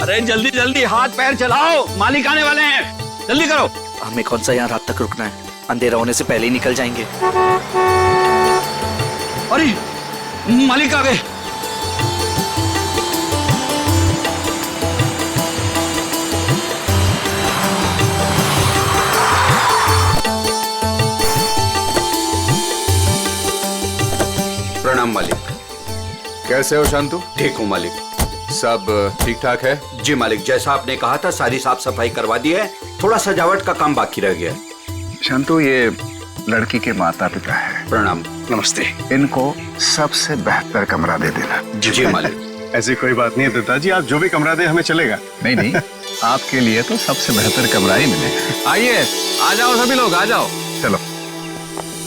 अरे जल्दी जल्दी हाथ पैर चलाओ, मालिक आने वाले हैं, जल्दी करो। हमें कौन सा यहाँ रात तक रुकना है, अंधेरा होने से पहले ही निकल जाएंगे। अरे मालिक आ गए। प्रणाम मालिक। कैसे हो शांतु? ठीक हूँ मालिक। सब ठीक ठाक है? जी मालिक, जैसा आपने कहा था सारी साफ सफाई करवा दी है, थोड़ा सजावट का काम बाकी रह गया। शांतु, ये लड़की के माता पिता है। प्रणाम। नमस्ते। इनको सबसे बेहतर कमरा दे देना। जी मालिक। ऐसी कोई बात नहीं है पिताजी, आप जो भी कमरा दे हमें चलेगा। नहीं नहीं, आपके लिए तो सबसे बेहतर कमरा ही मिलेगा। आइए, आ जाओ सभी लोग, आ जाओ। चलो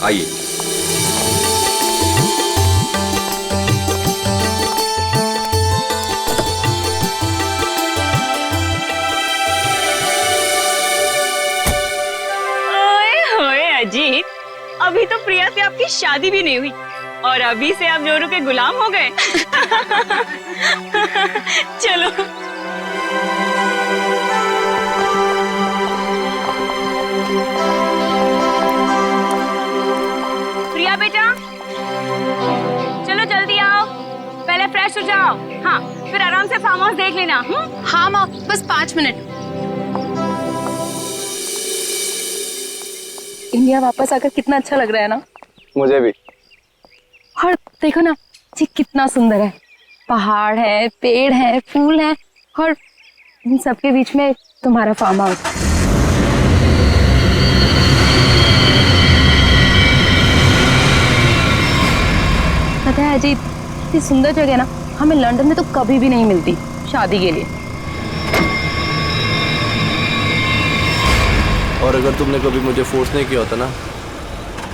आइए। अजीत, अभी तो प्रिया से आपकी शादी भी नहीं हुई और अभी से आप जोरू के गुलाम हो गए। चलो। प्रिया बेटा, चलो जल्दी आओ, पहले फ्रेश हो जाओ। हाँ, फिर आराम से फार्म हाउस देख लेना। हाँ माँ, बस 5 मिनट। इंडिया वापस आकर कितना अच्छा लग रहा है ना। मुझे भी। और देखो ना जी, कितना सुंदर है। पहाड़ है, पेड़ है, फूल है और इन सबके बीच में तुम्हारा फार्म हाउस। पता है अजीत, इतनी सुंदर जगह ना हमें लंदन में तो कभी भी नहीं मिलती शादी के लिए। और अगर तुमने कभी मुझे फोर्स नहीं किया होता ना,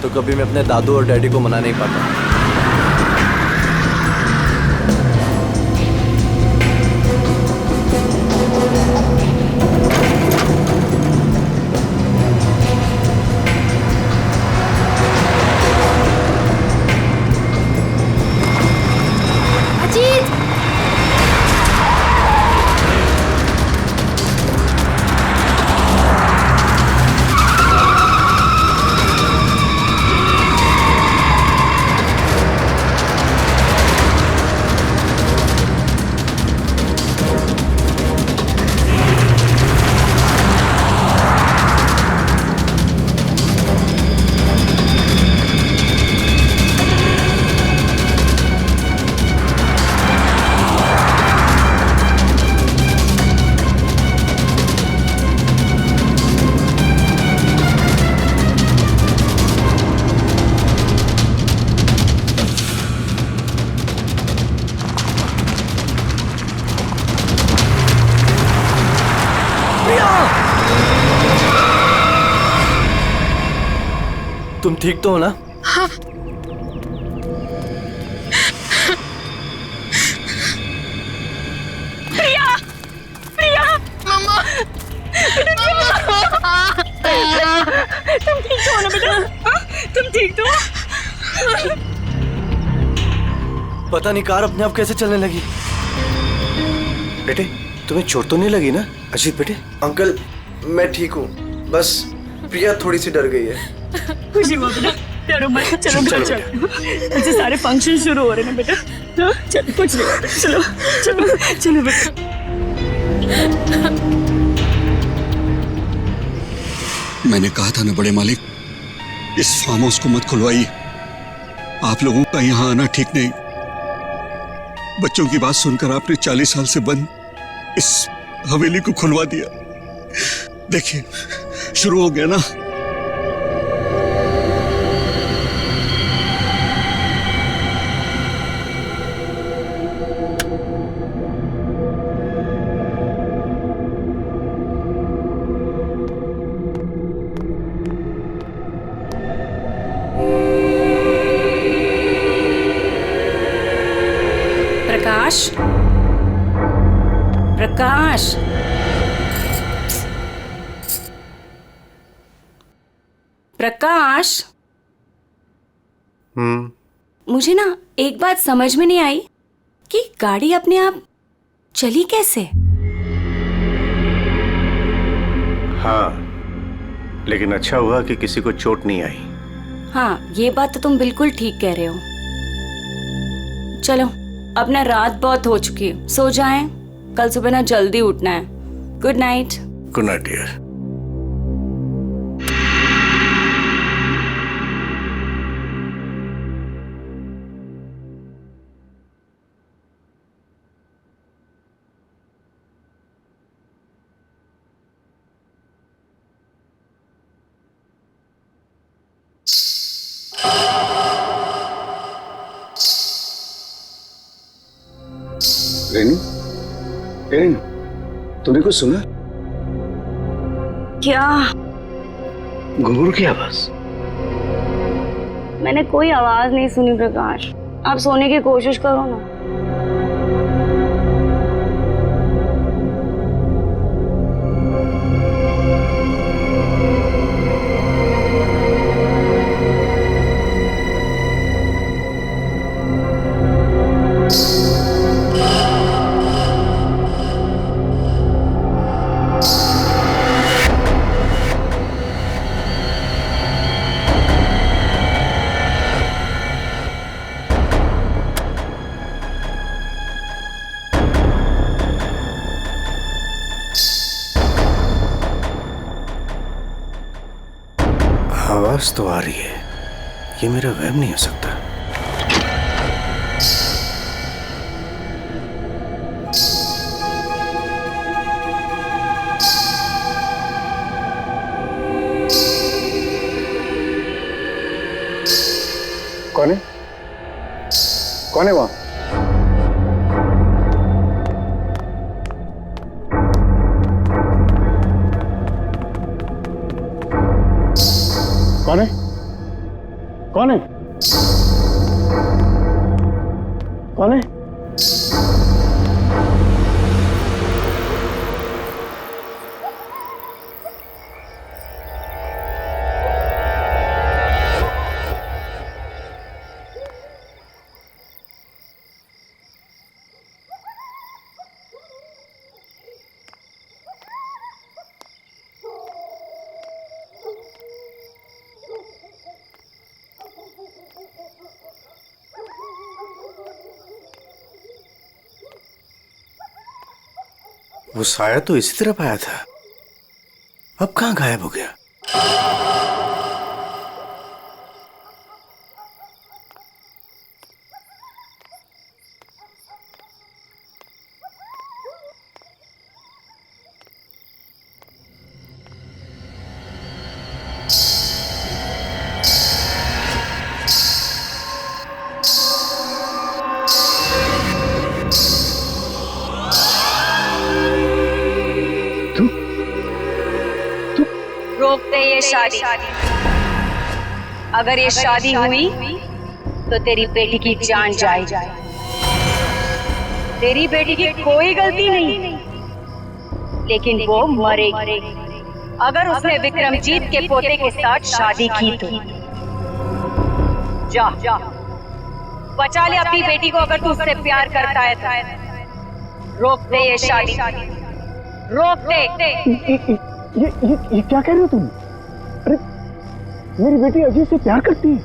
तो कभी मैं अपने दादू और डैडी को मना नहीं पाता। तुम ठीक तो हो ना? हाँ। प्रिया, प्रिया, मम्मा, तुम ठीक तो हो ना बेटा? तुम ठीक तो हो? पता नहीं कार अपने आप कैसे चलने लगी। बेटे, तुम्हें चोट तो नहीं लगी ना? अजीत बेटे। अंकल, मैं ठीक हूँ, बस प्रिया थोड़ी सी डर गई है। खुशी हुआ बेटा, डरो मत, चलो घर चलो। ऐसे सारे फंक्शन शुरू हो रहे हैं बेटा। हाँ, चलो कुछ नहीं होता, चलो चलो चलो बेटा। मैंने कहा था ना बड़े मालिक, इस फार्म हाउस को मत खुलवाइए। आप लोगों का यहाँ आना ठीक नहीं। बच्चों की बात सुनकर आपने 40 साल से बंद इस हवेली को खुलवा दिया। देखिए, शुरू हो गया ना। प्रकाश, प्रकाश, प्रकाश। मुझे ना एक बात समझ में नहीं आई कि गाड़ी अपने आप चली कैसे। हाँ, लेकिन अच्छा हुआ कि किसी को चोट नहीं आई। हाँ, ये बात तो तुम बिल्कुल ठीक कह रहे हो। चलो, अब ना रात बहुत हो चुकी है, सो जाएं। कल सुबह ना जल्दी उठना है। Good night. Good night dear. Renu, Renu, तूने कुछ सुना? क्या? घुंघरू की आवाज। मैंने कोई आवाज नहीं सुनी प्रकाश। आप सोने की कोशिश करो ना। आवाज तो आ रही है, ये मेरा वहम नहीं हो सकता। कौन है? कौन है वहां? कौन है? कौन है? कौन है? वो साया तो इसी तरफ आया था, अब कहाँ गायब हो गया? रोक दे ये शादी। अगर ये शादी हुई तो तेरी बेटी की जान जाए। तेरी बेटी की कोई गलती नहीं, लेकिन वो मरेगी अगर उसने विक्रमजीत के पोते के साथ शादी की तो। जा बचा ले अपनी बेटी को, अगर तू उससे प्यार करता है। रोक दे ये शादी, रोक दे। ये क्या कह रहे हो तुम? अरे मेरी बेटी अजीत से प्यार करती है,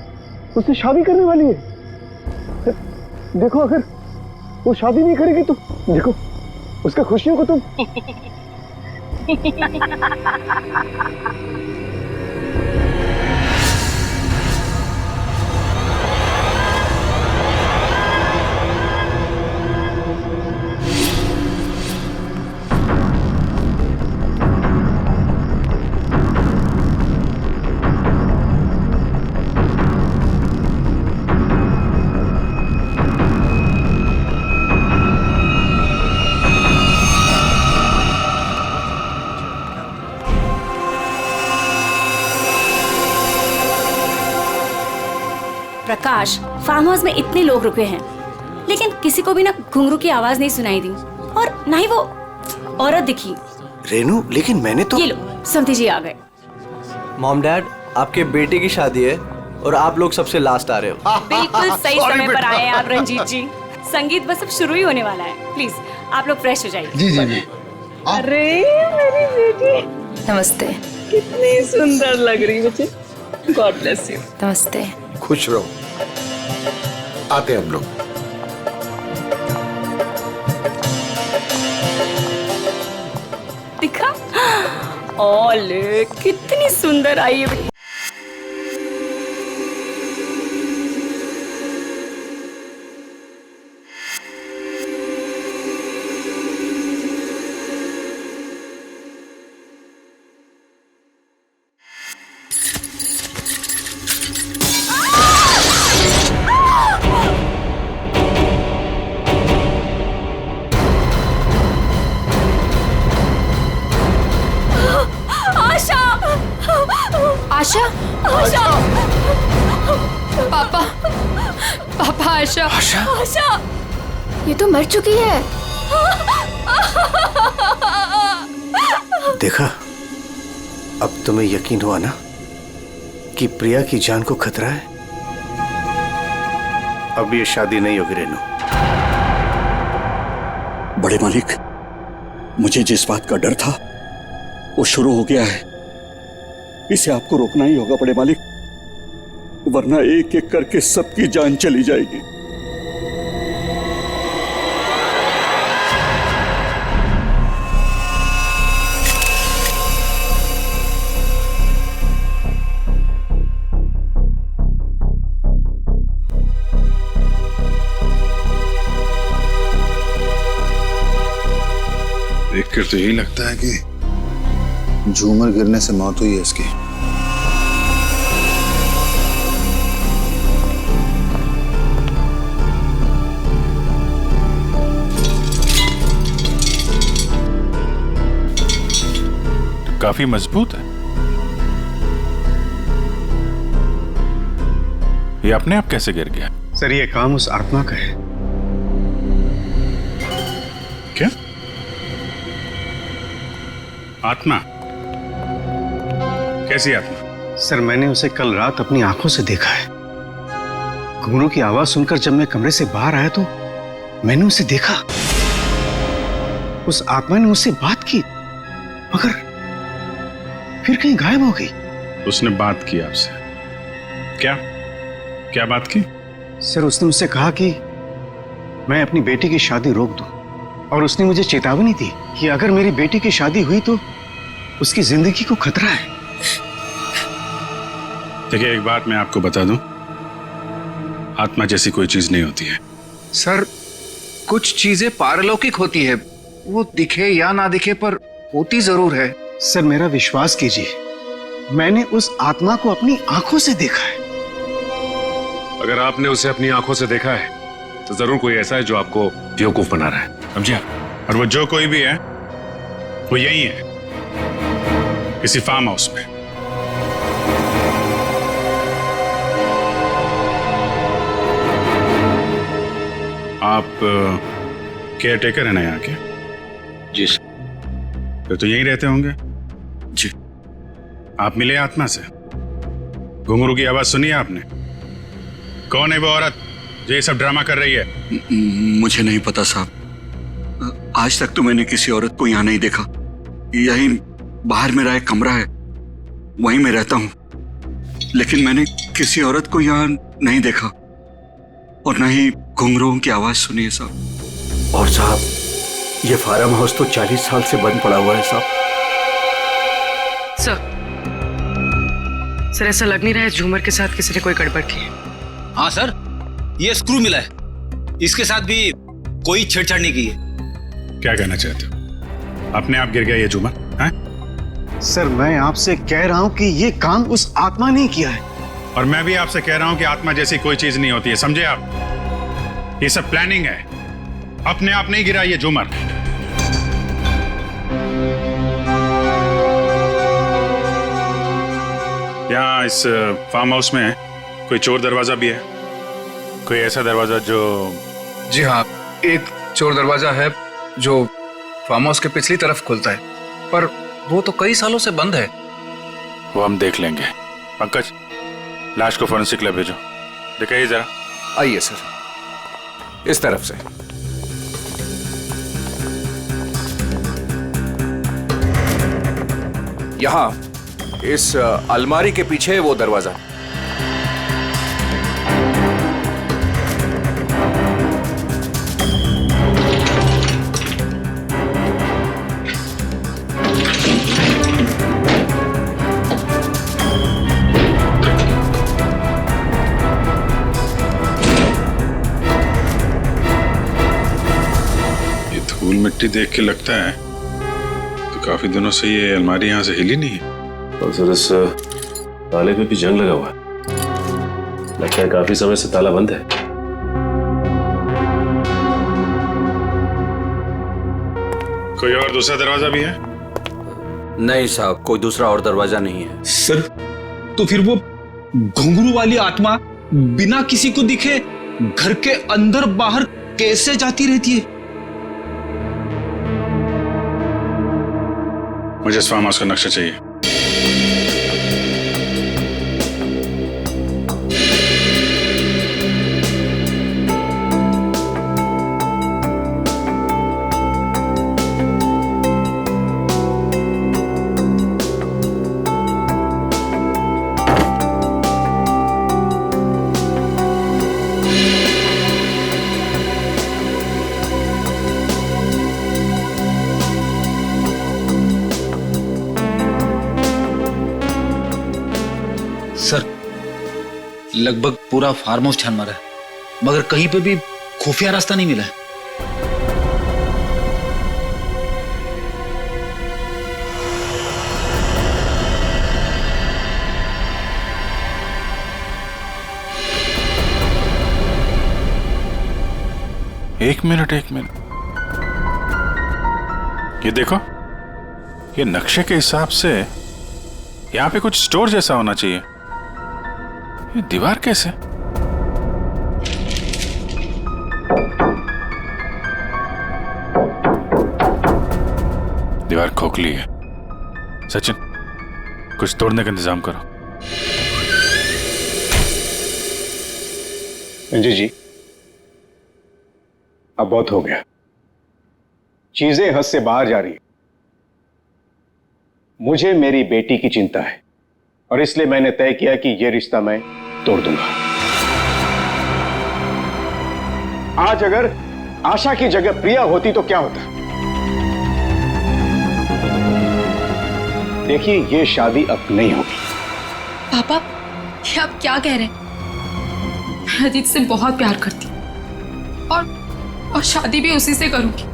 उससे शादी करने वाली है। देखो, अगर वो शादी नहीं करेगी तो देखो उसका खुशियों को तुम प्रकाश, फार्म हाउस में इतने लोग रुके हैं, लेकिन किसी को भी ना घुंघरू की आवाज नहीं सुनाई दी और ना ही वो औरत दिखी। रेनू, लेकिन मैंने तो। ये लो, समधी जी आ गए। मॉम डैड, आपके बेटे की शादी है और आप लोग सबसे लास्ट आ रहे हो। बिल्कुल सही समय पर आए हैं आप रंजीत जी। संगीत बस अब शुरू ही होने वाला है। प्लीज आप लोग फ्रेश हो जाइए। जी जी जी। अरे मेरी बेटी, नमस्ते। कितनी सुंदर लग रही मुझे। God bless you. नमस्ते। खुश रहो। आते हैं हम लोग। दिखा? ओले कितनी सुंदर आई है बेटी। आशा, आशा, पापा, पापा, आशा, आशा, आशा, ये तो मर चुकी है। देखा, अब तुम्हें यकीन हुआ ना कि प्रिया की जान को खतरा है। अब ये शादी नहीं होगी रेनू। बड़े मालिक, मुझे जिस बात का डर था वो शुरू हो गया है। इसे आपको रोकना ही होगा बड़े मालिक, वरना एक एक करके सबकी जान चली जाएगी। देखकर तो यही लगता है कि झूमर गिरने से मौत हुई है इसकी। काफी मजबूत है। ये अपने आप कैसे गिर गया? सर ये काम उस आत्मा का है। क्या आत्मा? कैसी आत्मा? सर मैंने उसे कल रात अपनी आंखों से देखा है। घुंघरू की आवाज सुनकर जब मैं कमरे से बाहर आया तो मैंने उसे देखा। उस आत्मा ने मुझसे बात की मगर फिर कहीं गायब हो गई। उसने बात की आपसे? क्या क्या बात की? सर उसने मुझसे कहा कि मैं अपनी बेटी की शादी रोक दूं और उसने मुझे चेतावनी दी कि अगर मेरी बेटी की शादी हुई तो उसकी जिंदगी को खतरा है। देखिए एक बात मैं आपको बता दूं, आत्मा जैसी कोई चीज नहीं होती है। सर कुछ चीजें पारलौकिक होती है, वो दिखे या ना दिखे पर होती जरूर है। सर मेरा विश्वास कीजिए, मैंने उस आत्मा को अपनी आंखों से देखा है। अगर आपने उसे अपनी आंखों से देखा है तो जरूर कोई ऐसा है जो आपको बेवकूफ बना रहा है, समझे? और वो जो कोई भी है वो यही है, किसी फार्म हाउस में। आप केयर टेकर है ना यहाँ के? जी सर। फिर तो यहीं रहते होंगे। जी। आप मिले आत्मा से? घुंघरू की आवाज सुनी है आपने? कौन है वो औरत जो ये सब ड्रामा कर रही है? मुझे नहीं पता साहब, आज तक तो मैंने किसी औरत को यहाँ नहीं देखा। यही बाहर मेरा एक कमरा है, वहीं मैं रहता हूँ, लेकिन मैंने किसी औरत को यहाँ नहीं देखा और न ही घुंघरूओं की आवाज सुनी है साहब। और साहब ये फार्म हाउस तो 40 साल से बंद पड़ा हुआ है साहब। सर ऐसा लग नहीं रहा है झूमर के साथ किसी ने कोई गड़बड़ की है। हाँ सर, ये स्क्रू मिला है, इसके साथ भी कोई छेड़छाड़ नहीं की है। क्या कहना चाहते हो? अपने आप गिर गया ये झूमर? हैं? सर मैं आपसे कह रहा हूं कि ये काम उस आत्मा ने किया है। और मैं भी आपसे कह रहा हूं कि आत्मा जैसी कोई चीज नहीं होती है, समझे आप? ये सब प्लानिंग है, अपने आप नहीं गिरा ये झूमर। यहाँ इस फार्म हाउस में कोई चोर दरवाजा भी है? कोई ऐसा दरवाजा जो? जी हाँ, एक चोर दरवाजा है जो फार्म हाउस के पिछली तरफ खुलता है, पर वो तो कई सालों से बंद है। वो हम देख लेंगे। पंकज, लाश को फॉरेंसिक लैब भेजो। दिखाइए जरा। आइए सर, इस तरफ से। यहाँ इस अलमारी के पीछे वो दरवाजा। धूल मिट्टी देख के लगता है तो काफी दिनों से ये अलमारी यहाँ से हिली नहीं है। और सर इस ताले पे भी जंग लगा हुआ है, लगता है काफी समय से ताला बंद है। कोई और दूसरा दरवाजा भी है? नहीं साहब, कोई दूसरा और दरवाजा नहीं है। सर तो फिर वो घुंघरू वाली आत्मा बिना किसी को दिखे घर के अंदर बाहर कैसे जाती रहती है? मुझे इस फार्म हाउस का नक्शा चाहिए। सर लगभग पूरा फार्म हाउस छान मारा है, मगर कहीं पे भी खुफिया रास्ता नहीं मिला है। एक मिनट ये देखो, ये नक्शे के हिसाब से यहाँ पे कुछ स्टोर जैसा होना चाहिए। ये दीवार कैसे? दीवार खोखली है। सचिन, कुछ तोड़ने का इंतजाम करो। जी अब बहुत हो गया, चीजें हद से बाहर जा रही है। मुझे मेरी बेटी की चिंता है और इसलिए मैंने तय किया कि यह रिश्ता मैं तोड़ दूंगा। आज अगर आशा की जगह प्रिया होती तो क्या होता? देखिए, यह शादी अब नहीं होगी। पापा, ये आप क्या कह रहे हैं? मैं अजीत से बहुत प्यार करती हूँ और शादी भी उसी से करूंगी।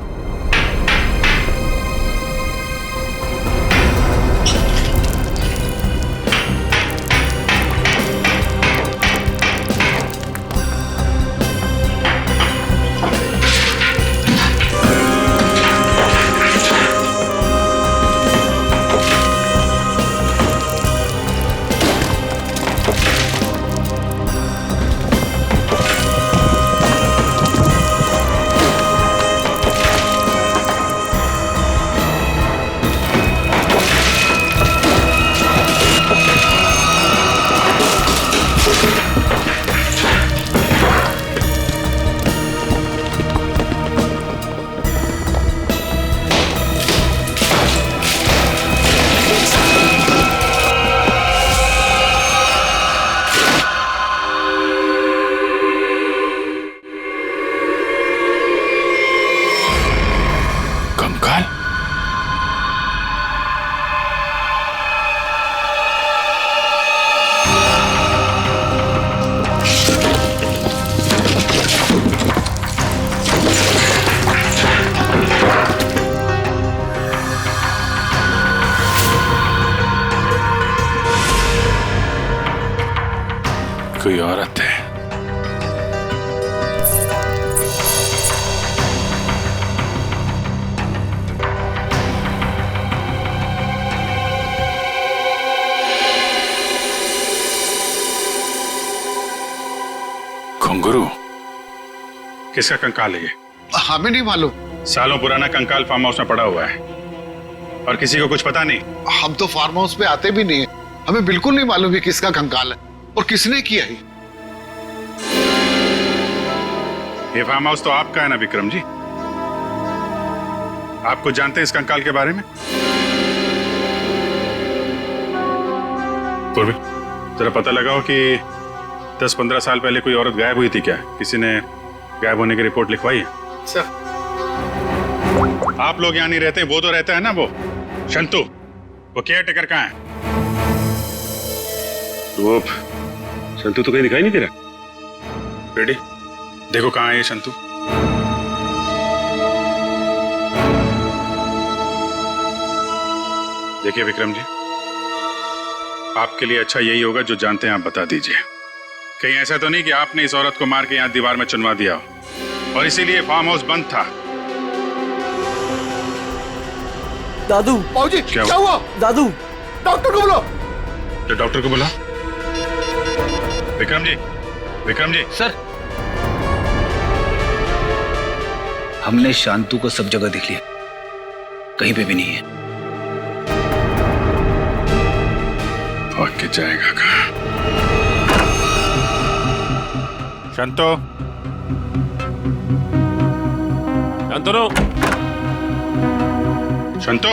कोई औरत है। घुंघरू, किसका कंकाल है ये? हमें नहीं मालूम। सालों पुराना कंकाल फार्म हाउस में पड़ा हुआ है और किसी को कुछ पता नहीं। हम तो फार्म हाउस पे आते भी नहीं है, हमें बिल्कुल नहीं मालूम कि किसका कंकाल है और किसने किया है। ये फार्म हाउस तो आपका है ना विक्रम जी? आप कुछ जानते हैं इस कंकाल के बारे में? पूर्वी, जरा पता लगाओ कि 10-15 साल पहले कोई औरत गायब हुई थी क्या? किसी ने गायब होने की रिपोर्ट लिखवाई है? सर, आप लोग यहाँ नहीं रहते, वो तो रहता है ना, वो शंतु, वो केयर टेकर कहाँ है? वो शंतु तो कहीं दिखाई नहीं दे रहा। रेडी, देखो कहाँ है ये शंतु। देखिए विक्रम जी, आपके लिए अच्छा यही होगा, जो जानते हैं आप बता दीजिए। कहीं ऐसा तो नहीं कि आपने इस औरत को मार के यहाँ दीवार में चुनवा दिया हो और इसीलिए फार्म हाउस बंद था। दादू, बाबूजी क्या हुआ? दादू, डॉक्टर को बुलाओ। तो डॉक्टर को बुला। विक्रम जी, विक्रम जी। सर, हमने शांतु को सब जगह देख लिया, कहीं पे भी नहीं है। भाग के जाएगा कहाँ? शांतो, शांतनु, शांतो।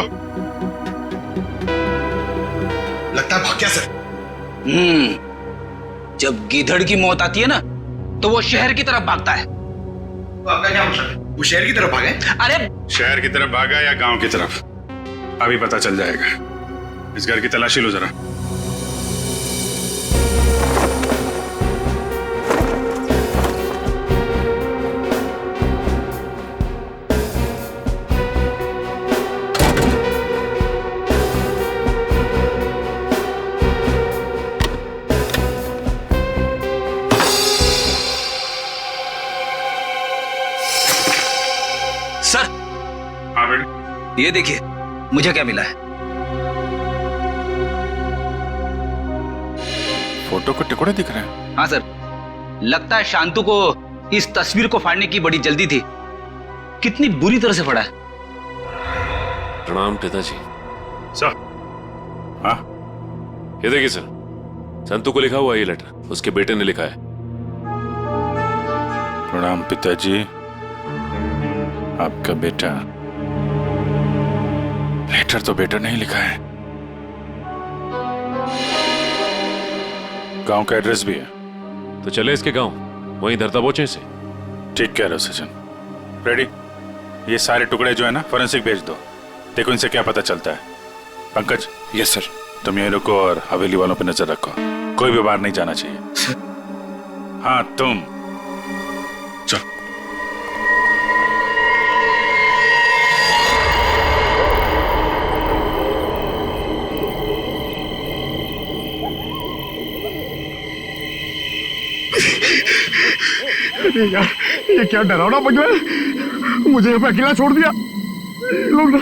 लगता है भाग गया सर। जब गीधड़ की मौत आती है ना, तो वो शहर की तरफ भागता है। तो आपका क्या मतलब है? वो शहर की तरफ भागे? अरे शहर की तरफ भागा या गांव की तरफ, अभी पता चल जाएगा। इस घर की तलाशी लो जरा। सर, हाँ बेटे, ये देखिए मुझे क्या मिला है। फोटो के टुकड़े दिख रहे हैं। हाँ सर, लगता है शांतु को इस तस्वीर को फाड़ने की बड़ी जल्दी थी। कितनी बुरी तरह से फाड़ा है। प्रणाम पिताजी। सर, हाँ ये देखिए सर, संतु को लिखा हुआ ये लेटर उसके बेटे ने लिखा है। प्रणाम पिताजी, आपका बेटा। लेटर तो बेटा नहीं लिखा है, गांव का एड्रेस भी है। तो चले इसके गांव, वहीं धरता बोचे से। ठीक कह रहे हो सचिन। रेडी, ये सारे टुकड़े जो है ना फोरेंसिक भेज दो, देखो इनसे क्या पता चलता है। पंकज। Yes sir. तुम यहीं रुको और हवेली वालों पर नजर रखो, कोई भी बाहर नहीं जाना चाहिए। हाँ तुम चल। अरे यार, ये क्या डरावना बन रहा है। मुझे यहाँ पे अकेला छोड़ दिया। लोग ना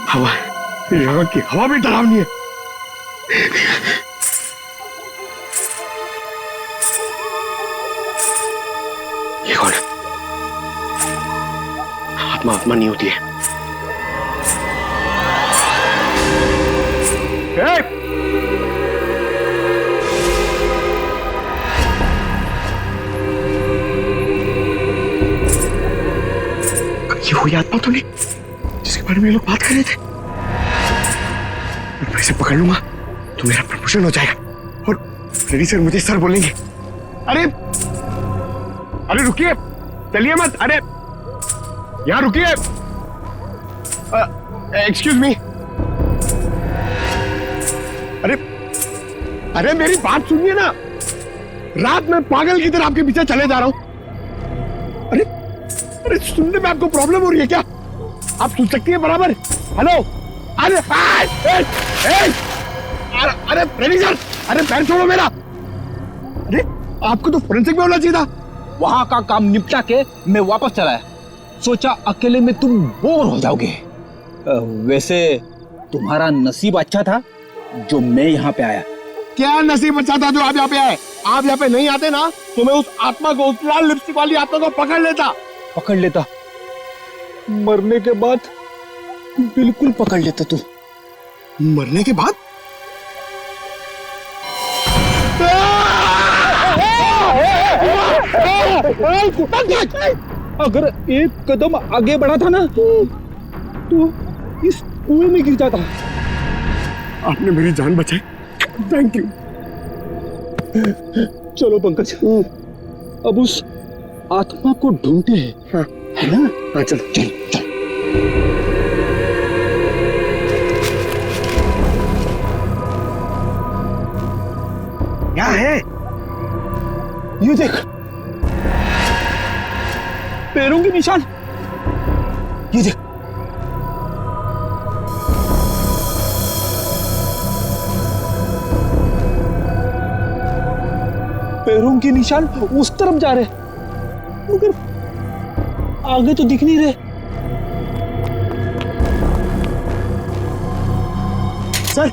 हवा, यहाँ की हवा भी डरावनी है। ये कौन है? आत्मा आत्मा नहीं होती है। ये हुई आत्मा तो नहीं जिसके बारे में ये लोग बात कर रहे थे। मैं इसे पकड़ लूंगा तो मेरा प्रमोशन हो जाएगा और रेडी सर मुझे सर बोलेंगे। अरे अरे रुकिए, चलिए मत। अरे यहाँ रुकिए। Excuse me. अरे अरे मेरी बात सुनिए ना। रात में पागल की तरह आपके पीछे चले जा रहा हूं। अरे सुनने में आपको प्रॉब्लम हो रही है क्या? आप सुन सकती है बराबर? हेलो। अरे अरे रेडी सर, अरे पैर छोड़ो मेरा। अरे आपको तो फोरेंसिक में होना चाहिए था। वहां का काम निपटा के मैं वापस चला आया, सोचा अकेले में तुम बोर हो जाओगे। वैसे तुम्हारा नसीब अच्छा था जो मैं यहाँ पे आया। क्या नसीब अच्छा था जो आप यहाँ पे आए? आप यहाँ पे नहीं आते ना तो मैं उस आत्मा को, उस लाल लिपस्टिक वाली आत्मा को पकड़ लेता। मरने के बाद बिल्कुल पकड़ लेता। तू मरने के बाद? अगर एक कदम आगे बढ़ा था ना तो इस कुएं में गिर जाता। आपने मेरी जान बचाई, थैंक यू। चलो पंकज, अब उस आत्मा को ढूंढते हैं। हाँ, है ना? हाँ चलो चलो चलो। क्या है ये? देख, पैरों के निशान। ये देख, पैरों के निशान उस तरफ जा रहे, मगर आगे तो दिख नहीं रहे। सर,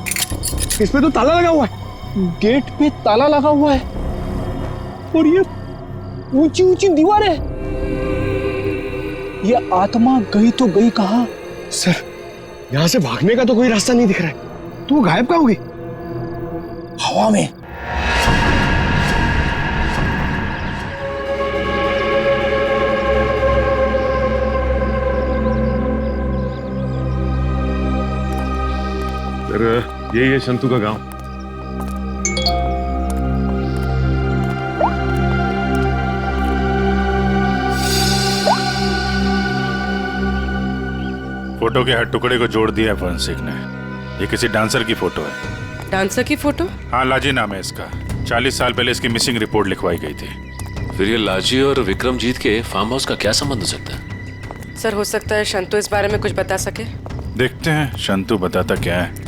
इस पे तो ताला लगा हुआ है। गेट पे ताला लगा हुआ है और ये ऊंची ऊंची दीवार है। ये आत्मा गई तो गई कहां? सर, यहां से भागने का तो कोई रास्ता नहीं दिख रहा है। तो वो गायब कहां होगी? हवा में। यही है शंतु का गांव। फोटो के हर टुकड़े को जोड़ दिया है फॉरेंसिक ने। ये किसी डांसर की फोटो है। डांसर की फोटो? हाँ, लाजी नाम है इसका। 40 साल पहले इसकी मिसिंग रिपोर्ट लिखवाई गई थी। फिर ये लाजी और विक्रमजीत के फार्म हाउस का क्या संबंध हो सकता है? सर, हो सकता है शंतु इस बारे में कुछ बता सके। देखते हैं शंतु बताता क्या है।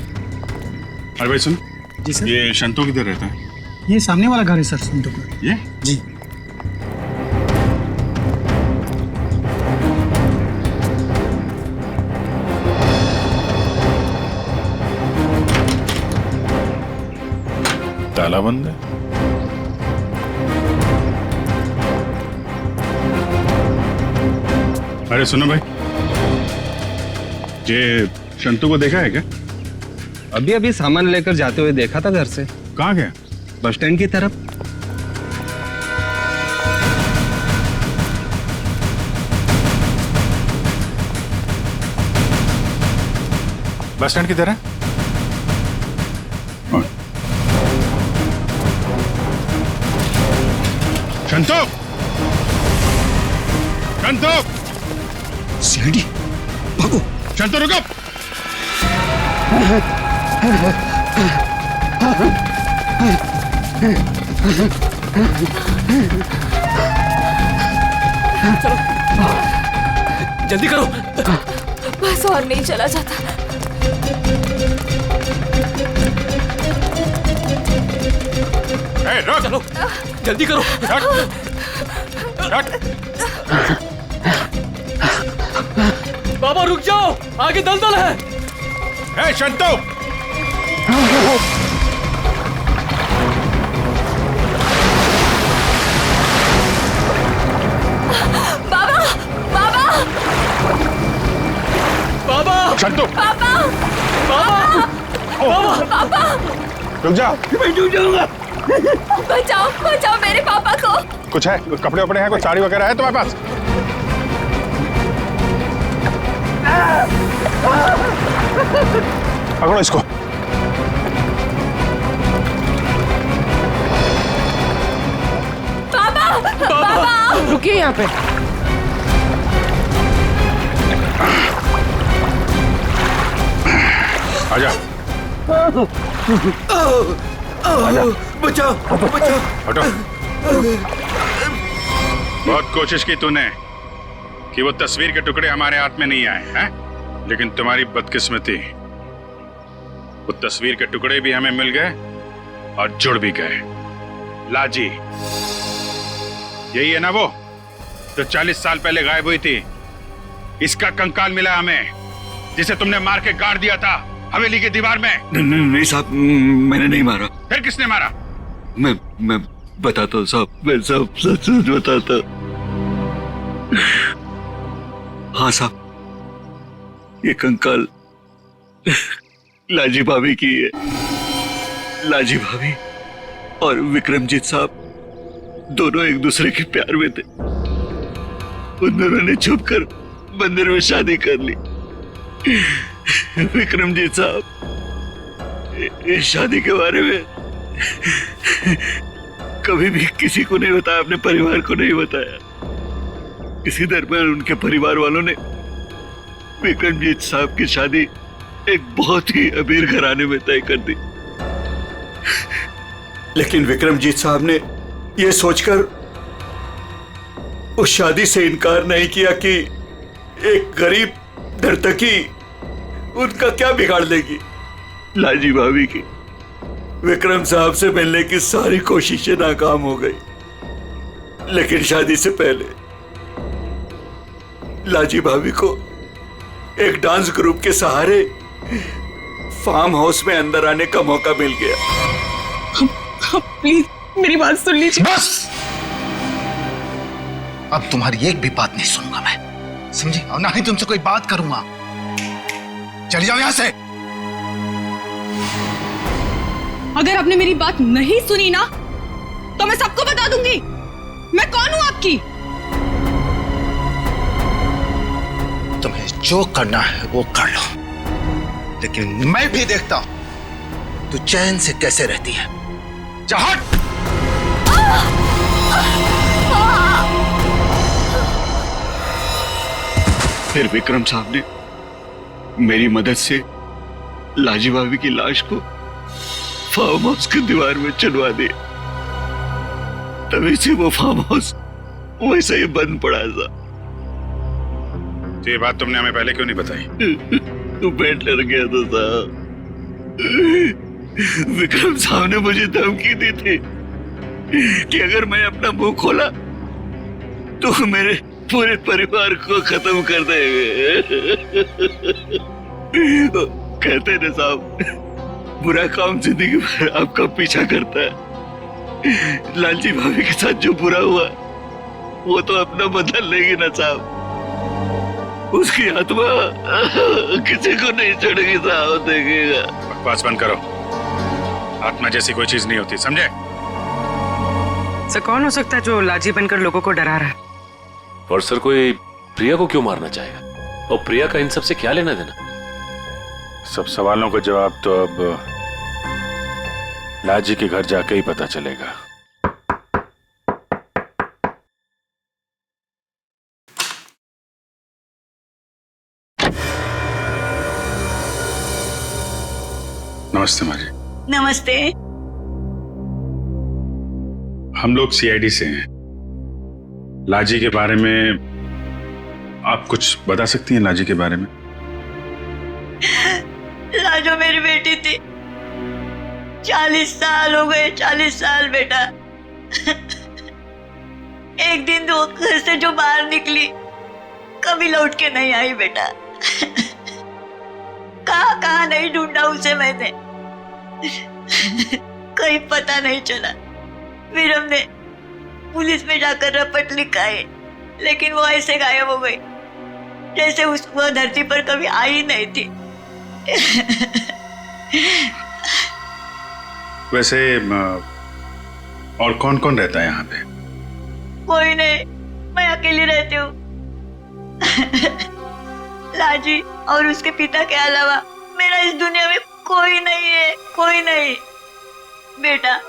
अरे भाई सुन। जी सर। ये शंतु किधर रहता है? ये सामने वाला घर है सर, शंतु का। ये? जी। ताला बंद है। अरे सुनो भाई, ये शंतु को देखा है क्या? अभी अभी सामान लेकर जाते हुए देखा था घर से। कहाँ गया? बस स्टैंड की तरफ। बस स्टैंड की तरह? शंतु! शंतु! सीढ़ी, भागो! शंतु रुको! चलो, जल्दी करो। बस और नहीं चला जाता। चलो, जल्दी करो। बाबा रुक जाओ, आगे दलदल है। ए शंतु! बाबा, बाबा, बाबा! शंतु! बाबा, बाबा! बाबा, रुक जा! मैं डूब जाऊंगा। बचाओ, बचाओ मेरे पापा को। कुछ है? कुछ कपड़े वपड़े हैं? कुछ साड़ी वगैरह है तुम्हारे पास? पकड़ो इसको। बाबा, बाबा, रुकिए यहाँ पे। आजा। आजा। बचाओ, बचाओ। हटो। बहुत कोशिश की तूने कि वो तस्वीर के टुकड़े हमारे हाथ में नहीं आए हैं, लेकिन तुम्हारी बदकिस्मती, वो तस्वीर के टुकड़े भी हमें मिल गए और जुड़ भी गए। लाजी, यही है ना वो जो 40 साल पहले गायब हुई थी? इसका कंकाल मिला हमें, जिसे तुमने मार के गाड़ दिया था हवेली की दीवार में। नहीं साहब, मैंने नहीं मारा। फिर किसने मारा? मैं बताता हूँ साहब, मैं सब सच बताता। हाँ साहब, ये कंकाल लाजी भाभी की है। लाजी भाभी और विक्रमजीत साहब दोनों एक दूसरे के प्यार में थे। उन दोनों ने छुपकर मंदिर में शादी कर ली। विक्रमजीत साहब, इस शादी के बारे में कभी भी किसी को नहीं बताया, अपने परिवार को नहीं बताया। इसी दरमियान उनके परिवार वालों ने विक्रमजीत साहब की शादी एक बहुत ही अमीर घराने में तय कर दी। लेकिन विक्रमजीत साहब ने यह सोचकर उस शादी से इनकार नहीं किया कि एक गरीब नर्तकी उनका क्या बिगाड़ लेगी। लाजी भाभी की विक्रम साहब से मिलने की सारी कोशिशें नाकाम हो गई। लेकिन शादी से पहले लाजी भाभी को एक डांस ग्रुप के सहारे फार्म हाउस में अंदर आने का मौका मिल गया। प्लीज मेरी बात सुन लीजिए। बस, अब तुम्हारी एक भी बात नहीं सुनूंगा मैं, समझी? और ना ही तुमसे कोई बात करूंगा। चली जाओ यहां से। अगर आपने मेरी बात नहीं सुनी ना तो मैं सबको बता दूंगी मैं कौन हूं आपकी। तुम्हें जो करना है वो कर लो, लेकिन मैं भी देखता हूं तू चैन से कैसे रहती है। जा हट। फिर विक्रम साहब ने मेरी मदद से लाजी भाभी की लाश को फार्म हाउस की दीवार में चुनवा दिया। तभी से वो फार्म हाउस वैसे ही बंद पड़ा था। तो ये बात तुमने हमें पहले क्यों नहीं बताई? तू पेट डर गया था साहब। विक्रम साहब ने मुझे धमकी दी थी कि अगर मैं अपना मुंह खोला तो मेरे पूरे परिवार को खत्म कर देंगे। कहते ना साहब, बुरा काम जिंदगी भर आपका पीछा करता है। लालजी भाभी के साथ जो बुरा हुआ वो तो अपना बदल लेगी ना साहब। उसकी आत्मा किसी को नहीं छोड़ेगी साहब, देखेगा। बकवास बंद करो। आत्मा जैसी कोई चीज नहीं होती, समझे? सर कौन हो सकता है जो लाजी बनकर लोगों को डरा रहा है? और सर कोई प्रिया को क्यों मारना चाहेगा? और प्रिया का इन सब से क्या लेना देना? सब सवालों का जवाब तो अब लाजी के घर जाके ही पता चलेगा। नमस्ते माँ जी। नमस्ते। हम लोग सीआईडी से हैं। लाजी के बारे में आप कुछ बता सकती हैं? लाजी के बारे में? लाजो मेरी बेटी थी। 40 साल हो गए, 40 साल बेटा। एक दिन तो घर से जो बाहर निकली कभी लौट के नहीं आई बेटा। कहाँ कहाँ नहीं ढूंढा उसे मैंने, कहीं पता नहीं चला। फिर हमने पुलिस में जाकर रपट लिखाई, लेकिन वो ऐसे गायब हो गई जैसे वो धरती पर कभी आई नहीं थी। वैसे और कौन कौन रहता है यहाँ पे? कोई नहीं, मैं अकेली रहती हूँ। लाजी और उसके पिता के अलावा मेरा इस दुनिया में कोई नहीं है, कोई नहीं। बेटा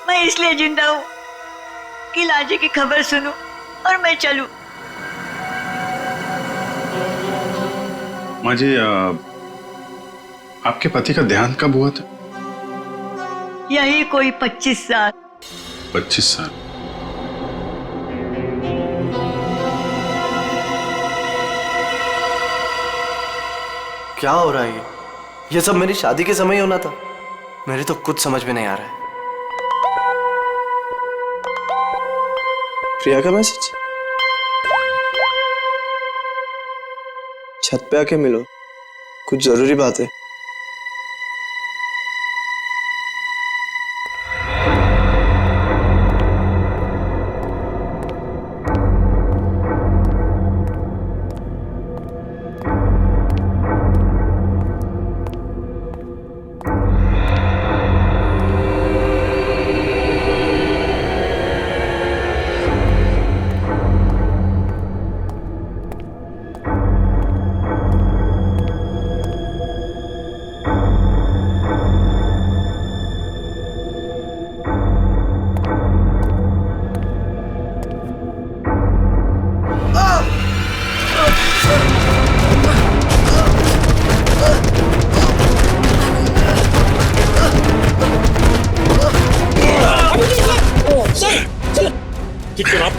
मैं इसलिए जिंदा हूँ कि लाजी की खबर सुनूं और मैं चलूं। माँ जी, आपके पति का देहांत कब हुआ था? यही कोई 25 साल। 25 साल? क्या हो रहा है ये सब मेरी शादी के समय होना था। मेरे तो कुछ समझ में नहीं आ रहा है। प्रिया का मैसेज? छत पे आके मिलो, कुछ जरूरी बात है। कि जनाब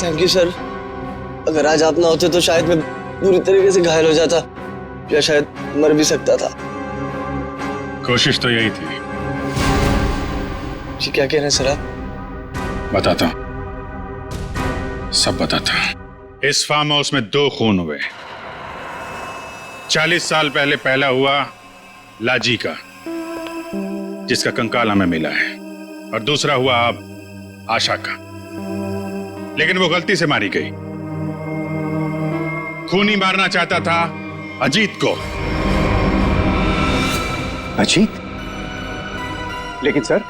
थैंक यू सर। अगर आज आप ना होते तो शायद मैं बुरी तरीके से घायल हो जाता या शायद मर भी सकता था। कोशिश तो यही थी। जी क्या कह रहे हैं सर आप? बताता हूं, सब बताता हूं। इस फार्म हाउस में 2 खून हुए। 40 साल पहले पहला हुआ लाजी का, जिसका कंकाल हमें मिला है, और दूसरा हुआ अब आशा का, लेकिन वो गलती से मारी गई। खूनी मारना चाहता था अजीत को। अजीत? लेकिन सर,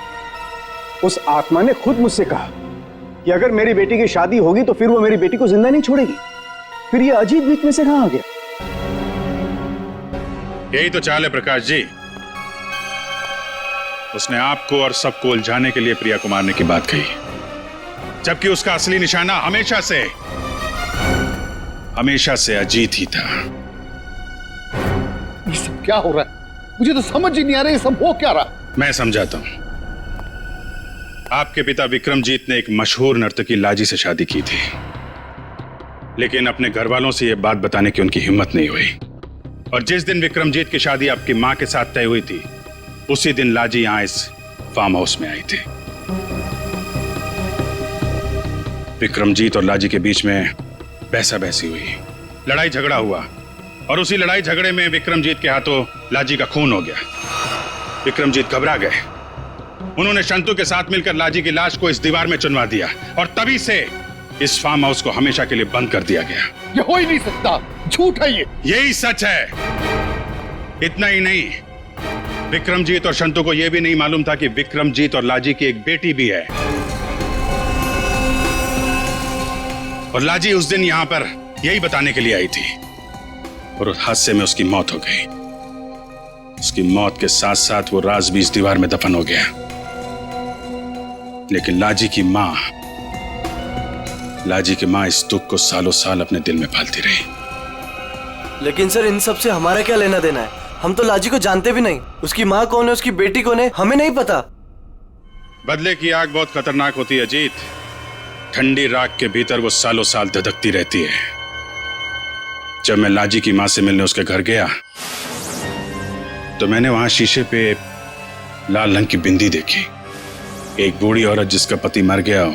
उस आत्मा ने खुद मुझसे कहा कि अगर मेरी बेटी की शादी होगी तो फिर वो मेरी बेटी को जिंदा नहीं छोड़ेगी। फिर ये अजीत बीच में से कहां आ गया? यही तो चाल है प्रकाश जी। उसने आपको और सबको उलझाने के लिए प्रिया को मारने की बात कही, जबकि उसका असली निशाना हमेशा से अजीत ही था। ये सब क्या हो रहा है? मुझे तो समझ ही नहीं आ रहा, ये सब हो क्या रहा? मैं समझाता हूं। आपके पिता विक्रमजीत ने एक मशहूर नर्तकी लाजी से शादी की थी, लेकिन अपने घर वालों से यह बात बताने की उनकी हिम्मत नहीं हुई। और जिस दिन विक्रमजीत की शादी आपकी मां के साथ तय हुई थी, उसी दिन लाजी यहां इस फार्म हाउस में आई थी। विक्रमजीत और लाजी के बीच में बहसा बहसी हुई, लड़ाई झगड़ा हुआ, और उसी लड़ाई झगड़े में विक्रमजीत के हाथों लाजी का खून हो गया। विक्रमजीत घबरा गए। उन्होंने शंतु के साथ मिलकर लाजी की लाश को इस दीवार में चुनवा दिया, और तभी से इस फार्म हाउस को हमेशा के लिए बंद कर दिया गया। ये हो ही नहीं सकता, झूठ है ये। यही सच है। इतना ही नहीं, विक्रमजीत और शंतु को यह भी नहीं मालूम था कि विक्रमजीत और लाजी की एक बेटी भी है, और लाजी उस दिन यहां पर यही बताने के लिए आई थी, और उस हादसे में उसकी मौत हो गई। उसकी मौत के साथ साथ वो राज भी इस दीवार में दफन हो गया। लेकिन लाजी की मां इस दुख को सालों साल अपने दिल में पालती रही। लेकिन सर, इन सब से हमारा क्या लेना देना है? हम तो लाजी को जानते भी नहीं। उसकी माँ कौन है, उसकी बेटी कौन है, हमें नहीं पता। बदले की आग बहुत खतरनाक होती है अजीत। ठंडी राख के भीतर वो सालों साल धधकती रहती है। जब मैं लाजी की मां से मिलने उसके घर गया तो मैंने वहां शीशे पे लाल रंग की बिंदी देखी। एक बूढ़ी औरत जिसका पति मर गया हो,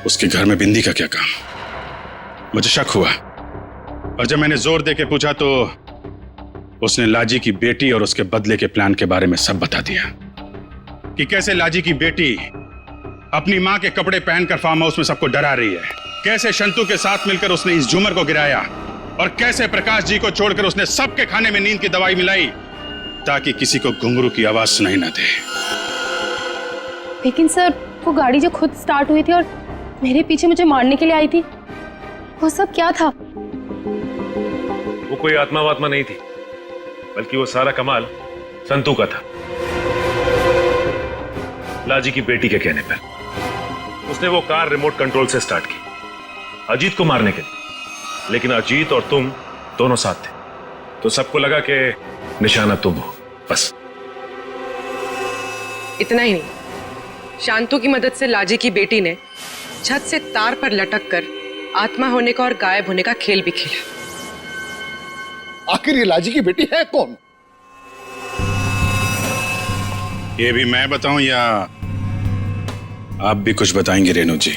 उसके घर में बिंदी का क्या काम? मुझे शक हुआ, और जब मैंने जोर देके पूछा तो उसने लाजी की बेटी और उसके बदले के प्लान के बारे में सब बता दिया, कि कैसे लाजी की बेटी अपनी मां के कपड़े पहनकर फार्म हाउस में सबको डरा रही है, कैसे शंतु के साथ मिलकर उसने इस झूमर को गिराया, और कैसे प्रकाश जी को छोड़कर उसने सबके खाने में नींद की दवाई मिलाई ताकि किसी को घुंघरू की आवाज सुनाई ना दे। लेकिन सर, वो गाड़ी जो खुद स्टार्ट हुई थी और मेरे पीछे मुझे मारने के लिए आई थी, वो सब क्या था? वो कोई आत्मा वात्मा नहीं थी, बल्कि वो सारा कमाल संतू का था। लाजी की बेटी के कहने पर उसने वो कार रिमोट कंट्रोल से स्टार्ट की अजीत को मारने के लिए, लेकिन अजीत और तुम दोनों साथ थे, तो सबको लगा कि निशाना तुम हो। बस इतना ही नहीं, शांतु की मदद से लाजी की बेटी ने छत से तार पर लटक कर आत्मा होने का और गायब होने का खेल भी खेला। आखिर ये लाजी की बेटी है कौन? ये भी मैं बताऊं या आप भी कुछ बताएंगे रेणु जी?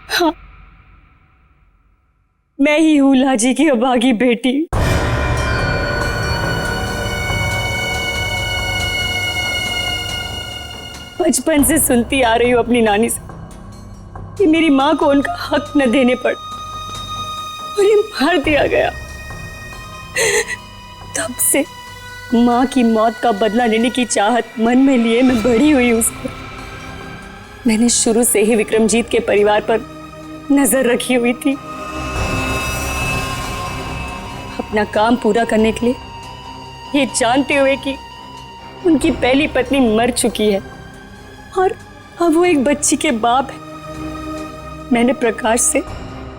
हाँ, मैं ही हूं लाजी की अभागी बेटी। बचपन से सुनती आ रही हूं अपनी नानी से कि मेरी मां को उनका हक न देने पर उन्हें मार दिया गया। तब से मां की मौत का बदला लेने की चाहत मन में लिए मैं बड़ी हुई उसको। मैंने शुरू से ही विक्रमजीत के परिवार पर नजर रखी हुई थी। अपना काम पूरा करने के लिए, ये जानते हुए कि उनकी पहली पत्नी मर चुकी है और अब वो एक बच्ची के बाप है, मैंने प्रकाश से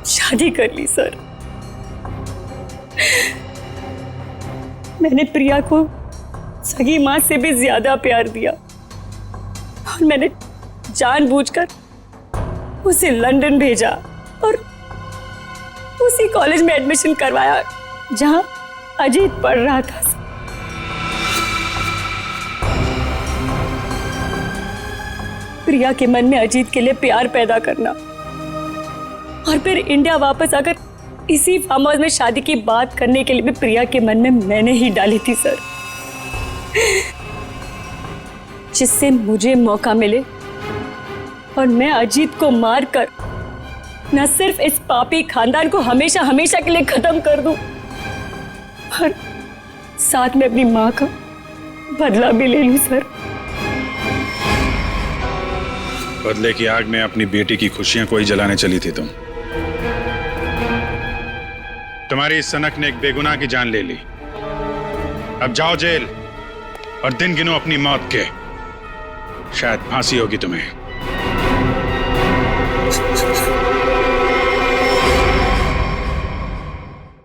शादी कर ली सर। मैंने प्रिया को सगी माँ से भी ज्यादा प्यार दिया और मैंने जानबूझकर उसे लंदन भेजा और उसी कॉलेज में एडमिशन करवाया जहां अजीत पढ़ रहा था। प्रिया के मन में अजीत के लिए प्यार पैदा करना और फिर इंडिया वापस आकर इसी फार्म हाउस में शादी की बात करने के लिए भी प्रिया के मन में मैंने ही डाली थी सर, जिससे मुझे मौका मिले और मैं अजीत को मारकर न सिर्फ इस पापी खानदान को हमेशा हमेशा के लिए खत्म कर दूं, और साथ में अपनी मां का बदला भी ले लूं सर। बदले की आग में अपनी बेटी की खुशियां कोई जलाने चली थी तुम। तुम्हारी इस सनक ने एक बेगुनाह की जान ले ली। अब जाओ जेल और दिन गिनो अपनी मौत के। शायद फांसी होगी तुम्हें।